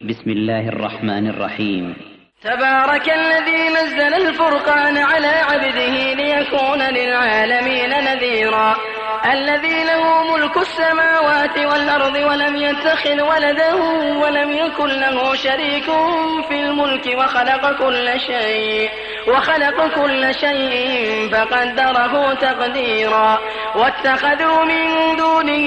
بسم الله الرحمن الرحيم. تبارك الذي نزل الفرقان على عبده ليكون للعالمين نذيرا. الذي له ملك السماوات والأرض ولم يتخذ ولدا ولم يكن له شريك في الملك وخلق كل شيء فقدره تقديرا. واتخذوا من دونه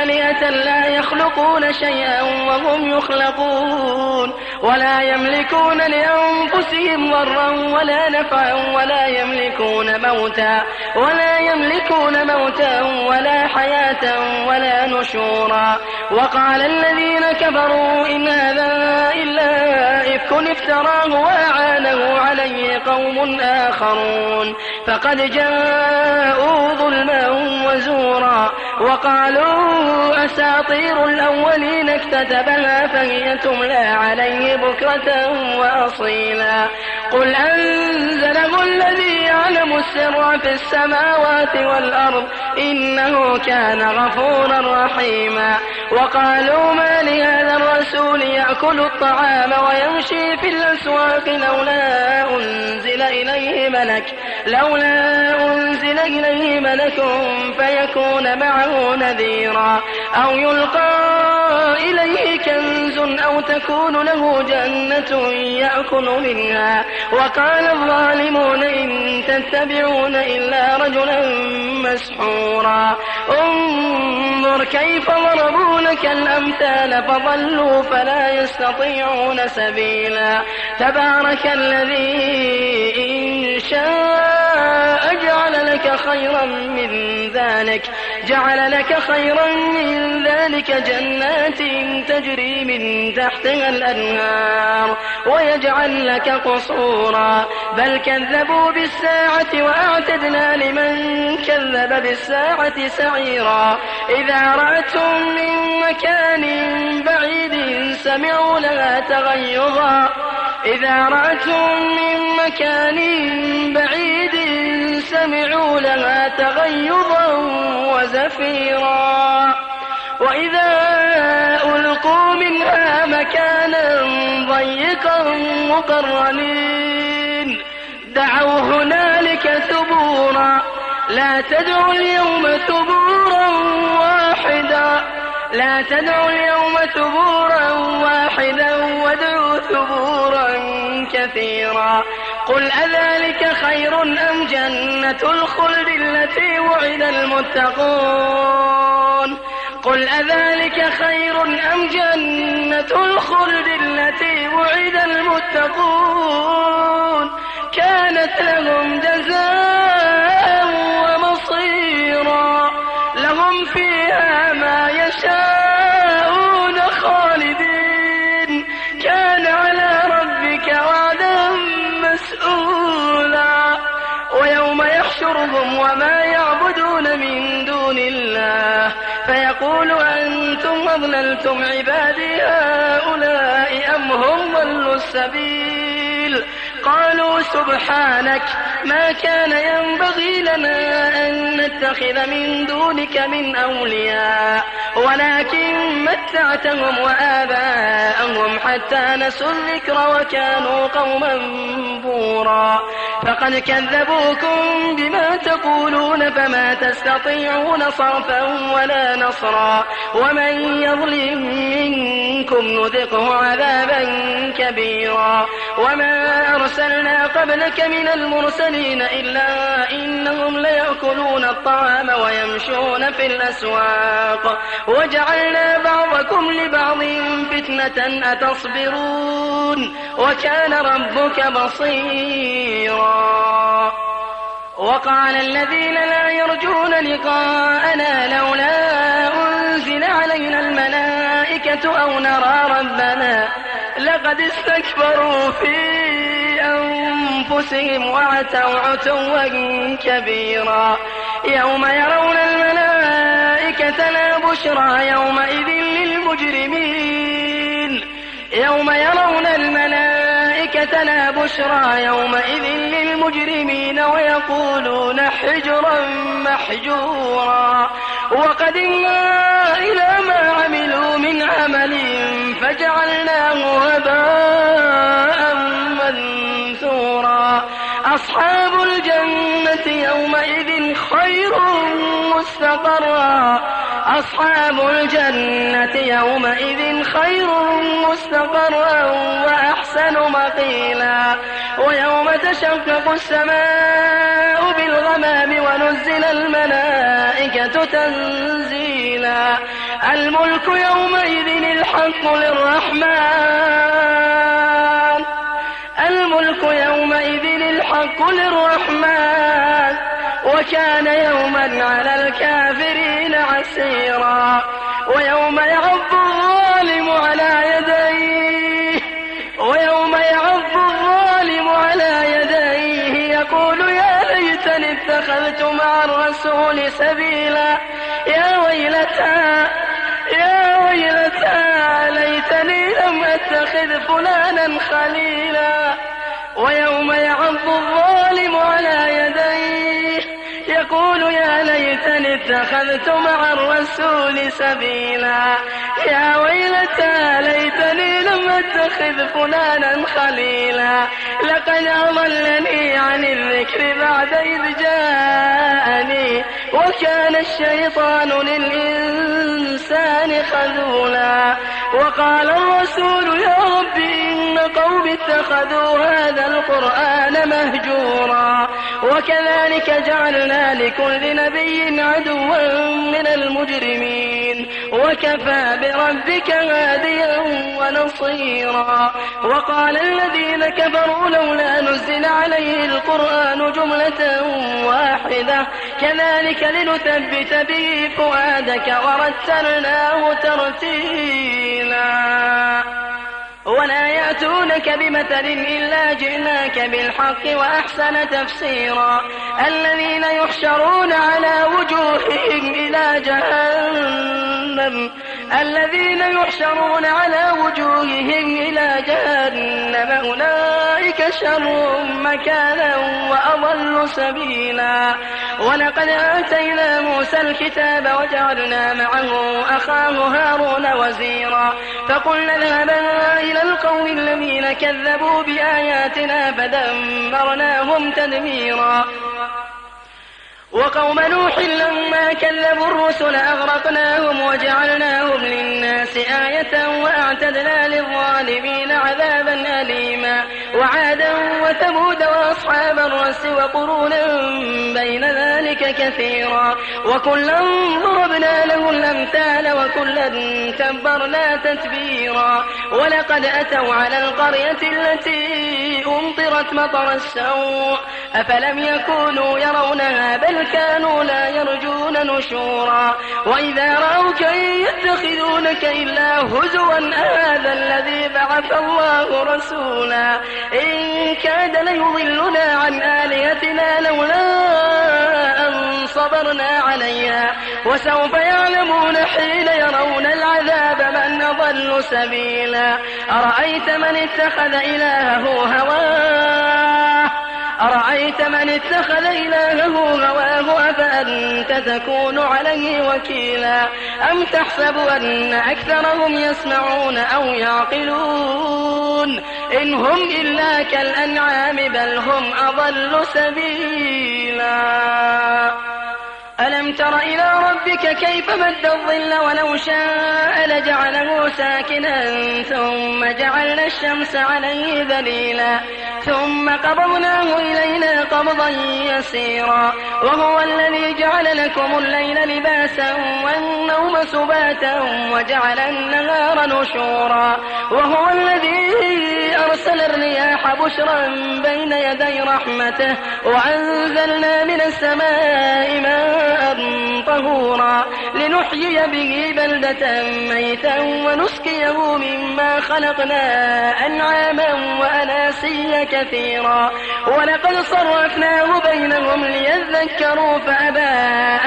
آلهة لا يخلقون شيئا وهم يخلقون ولا يملكون لأنفسهم ضرا ولا نفعا ولا يملكون موتا ولا حياة ولا نشورا. وقال الذين كفروا إن هذا إلا إفك افتراه وأعانه عليه قوم آخرون فقد جاءوا ظلما وزورا. وقالوا أساطير الأولين اكتتبها فهي تملى عليه بكرة وأصيلا. قل أنزله الذي يعلم السر في السماوات والأرض إنه كان غفورا رحيما. وقالوا ما لهذا الرسول يأكل الطعام ويمشي في الأسواق لولا أنزل إليه ملك فيكون معه نذيرا أو يلقى إليه كنز أو تكون له جنة يأكل منها. وقال الظالمون إن تتبعون إلا رجلا مسحورا. انظر كيف ضربوا لك الأمثال فضلوا فلا يستطيعون سبيلا. تبارك الذي إن شاء جعل لك خيرا من ذلك جنات تجري من تحتها الأنهار ويجعل لك قصورا. بل كذبوا بالساعة وأعتدنا لمن كذب بالساعة سعيرا. إذا رأتهم من مكان بعيد سمعوا لها تغيظا وزفيرا. وإذا ألقوا منها مكانا ضيقا مقرنين دعوا هنالك ثبورا. لا تدعوا اليوم ثبورا واحدا وادعوا ثبورا كثيرا. قل أذلك خير أم جنة الخلد التي وعد المتقون كانت لهم جزاء ومصيرا. لهم فيها ما يشاءون خالدين كان على ربك وعدا مسئولا. ويوم يحشرهم وما يعبدون من دون الله فيقول أنتم أضللتم عبادي هؤلاء أم هم ضلوا السبيل. قالوا سبحانك ما كان ينبغي لنا أن نتخذ من دونك من أولياء ولكن متعتهم وآباءهم حتى نسوا الذكر وكانوا قوما بورا. فقد كذبوكم بما تقولون فما تستطيعون صرفا ولا نصرا. ومن يظلم منكم نذقه عذابا كبيرا. وما أرسلنا قبلك من المرسلين إلا إنهم ليأكلون الطعام ويمشون في الأسواق وجعلنا بعضكم لبعض فتنة أتصبرون وكان ربك بصيرا. وقال الذين لا يرجون لقاءنا لولا أنزل علينا الملائكة أو نرى ربنا لقد استكبروا في أنفسهم وعتوا عتوا كبيرا. يوم يرون الملائكة لا بشرى يومئذ للمجرمين ويقولون حجرا محجورا. وقدمنا إلى ما عملوا من عمل فجعلناه هباء منثورا أصحاب الجنة يومئذ خير مستقرا أصحاب الجنة يومئذ خير مستقرا وأحسن مقيلا ويوم تشقق السماء بالغمام ونزل الملائكة تنزيلا الملك يومئذ الحق للرحمن الملك يومئذ الحق للرحمن وكان يوما على الكافرين عسيرا ويوم يعض الظالم على يديه يقول يا ليتني اتخذت مع الرسول سبيلا يا ويلتى ليتني لم أتخذ فلانا خليلا ويوم يعض الظالم على يديه يقول يا ليتني اتخذت مع الرسول سبيلا يا ويلتى ليتني لم أتخذ فلانا خليلا لقد أضلني عن الذكر بعد إذ جاءني وكان الشيطان للإنسان خذولا وقال الرسول يا رب إن قوم اتخذوا هذا القرآن مهجورا وكذلك جعلنا لكل نبي عدوا من المجرمين وكفى بربك هاديا ونصيرا وقال الذين كفروا لولا نزل عليه القرآن جملة واحدة كذلك لنثبت به فؤادك ورتلناه ترتيلا ولا يأتونك بمثل إلا جئناك بالحق وأحسن تفسيرا الذين يحشرون على وجوههم إلى جهنم أولئك شر مكانا وأضل سبيلا ولقد آتينا موسى الكتاب وجعلنا معه أخاه هارون وزيرا فقلنا اذهبا إلى القوم الذين كذبوا بآياتنا فدمرناهم تدميرا وقوم نوح لما كذبوا الرسل أغرقناهم وجعلناهم للناس آية وأعتدنا للظالمين عذابا أليما وعادا وثمود وأصحاب الرس وقرونا بين ذلك كثيرا وكلا ضربنا له الأمثال وكلا تبرنا تتبيرا ولقد أتوا على القرية التي أمطرت مطر السوء أفلم يكونوا يرونها بل كانوا لا يرجون نشورا وإذا رأوك يتخذونك إلا هزوا أهذا الذي بعث الله رسولا إن كاد ليضلنا عن آلهتنا لولا أن صبرنا عليها وسوف يعلمون حين يرون العذاب من أضل سبيلا أرأيت من اتخذ إلهه هواه أفأنت تكون عليه وكيلا أم تحسب أن أكثرهم يسمعون أو يعقلون إن هم إلا كالأنعام بل هم أضل سبيلا ألم تر إلى ربك كيف مد الظل ولو شاء لجعله ساكنا ثم جعلنا الشمس عليه دليلا ثم قبضناه إلينا قبضا يسيرا وهو الذي جعل لكم الليل لباسا والنوم سباتا وجعل النهار نشورا وهو الذي أرسل الرياح بشرا بين يدي رحمته وأنزلنا من السماء ماء طهورا لنحيي به بلدة ميتا ونسقيه مما خلقنا أنعاما وأناسيا كثيرا ولقد صرفناه بينهم ليذكروا فأبى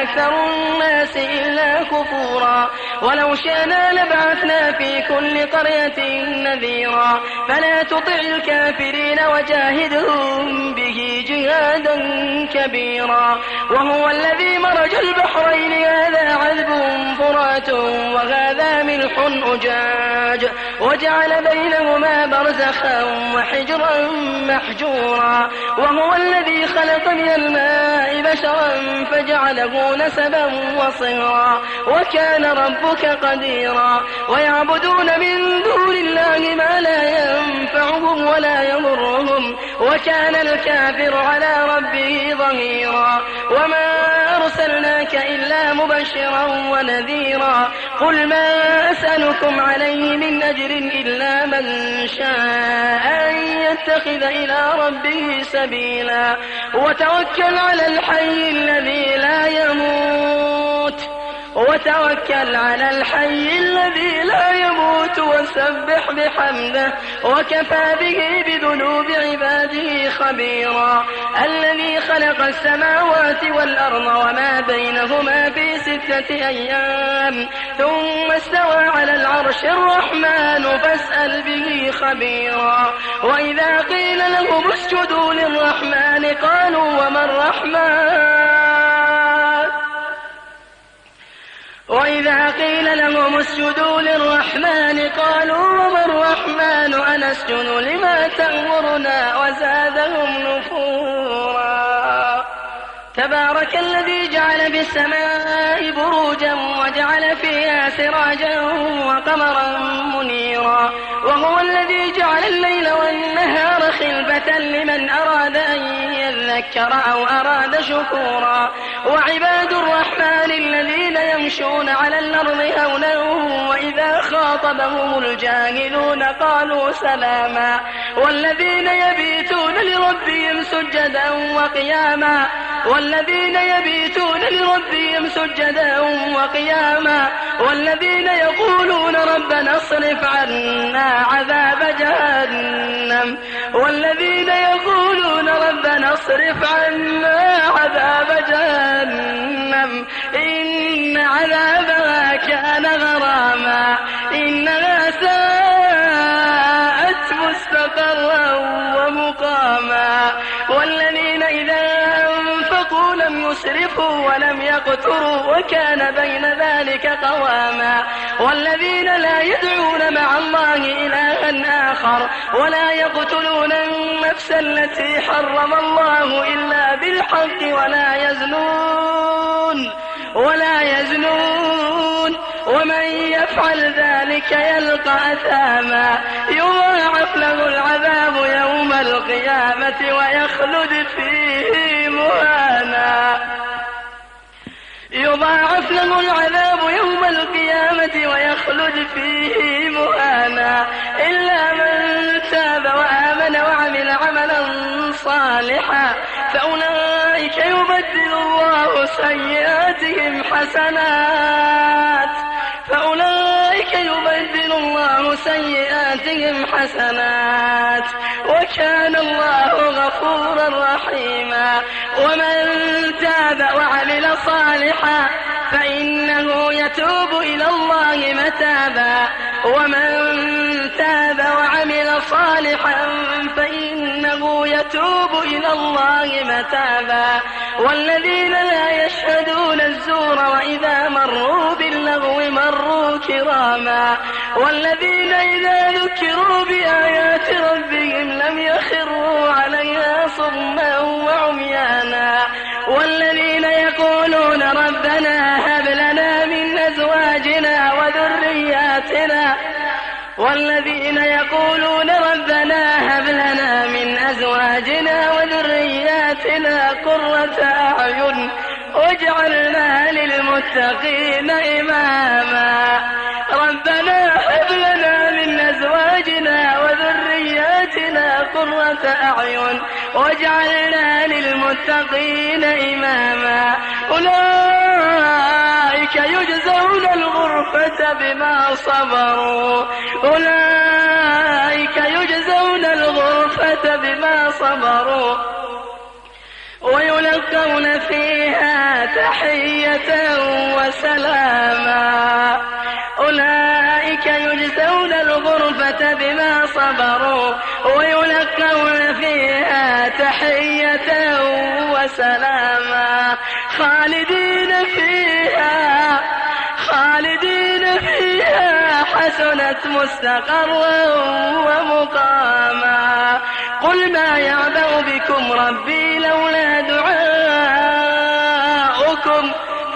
أكثر الناس إلا كفورا ولو شئنا لبعثنا في كل قرية نذيرا فلا تطع تطع الكافرين وجاهدهم به جهادا كبيرا. وهو الذي مرج البحرين هذا عذب فرات وهذا ملح أجاج وجعل بينهما برزخا وحجرا محجورا. وهو الذي خلق من الماء بشرا فجعله نسبا وصهرا وكان ربك قديرا. ويعبدون من دون الله ما لا ينفعهم ولا يضرهم وكان الكافر على ربه ظهيرا. وما أرسلناك إلا مبشرا ونذيرا. قل ما أسألكم عليه من أجر إلا من شاء أن يتخذ إلى ربه سبيلا. وتوكل على الحي الذي لا يموت وسبح بحمده وكفى به بذنوب عباده خبيرا. الذي خلق السماوات والأرض وما بينهما في 6 أيام ثم استوى على العرش الرحمن فاسأل به خبيرا. وإذا قيل لهم اسجدوا للرحمن قالوا وما الرحمن أنسجد لما تأمرنا وزادهم نفورا. تبارك الذي جعل في السماء بروجا وجعل فيها سراجا وقمرا منيرا. وهو الذي جعل الليل والنهار خلفة لمن أراد أن يذكر أو أراد شكورا. وعباد الرحمن الذين يمشون على الأرض هونا وإذا خاطبهم الجاهلون قالوا سلاما. والذين يبيتون لربهم سجدا وقياما والذين يقولون ربنا اصرف عنا عذاب جهنم إن عذابها كان غراما إنها ساءت مستقرا ومقاما. والذين إذا أنفقوا لم يسرفوا ولم يقتروا وكان بين ذلك قواما. والذين لا يدعون مع الله إلها آخر ولا يقتلون النفس التي حرم الله إلا بالحق ولا يزنون ومن يفعل ذلك يلقى أثاما. يضاعف له العذاب يوم القيامة ويخلد فيه مهانا إلا من تاب وآمن وعمل عملا صالحا فأولئك يبدل الله سيئاتهم حسنات وكان الله غفورا رحيما. ومن تاب وعمل صالحا فإنه يتوب إلى الله متابا. والذين لا يشهدون الزور وإذا مروا باللغو مروا كراما. والذين إذا ذكروا بآيات ربهم لم يخروا عليها صما وعميانا. والذين يقولون ربنا هب لنا من أزواجنا وذرياتنا قرة أعين واجعلنا للمتقين إماما. ربنا هب لنا من أزواجنا وذرياتنا قرة أعين واجعلنا للمتقين إماما. أولئك يجزون الغرفة بما صبروا ويلقون فيها تحية وسلاما. أولئك أولئك يجزون الغرفة بما صبروا ويلقون فيها تحية وسلاما خالدين فيها حسنت مستقرا ومقاما قل ما يعبأ بكم ربي لولا دعاؤكم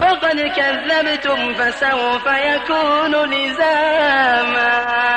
فقد كذبتم فسوف يكون لزاما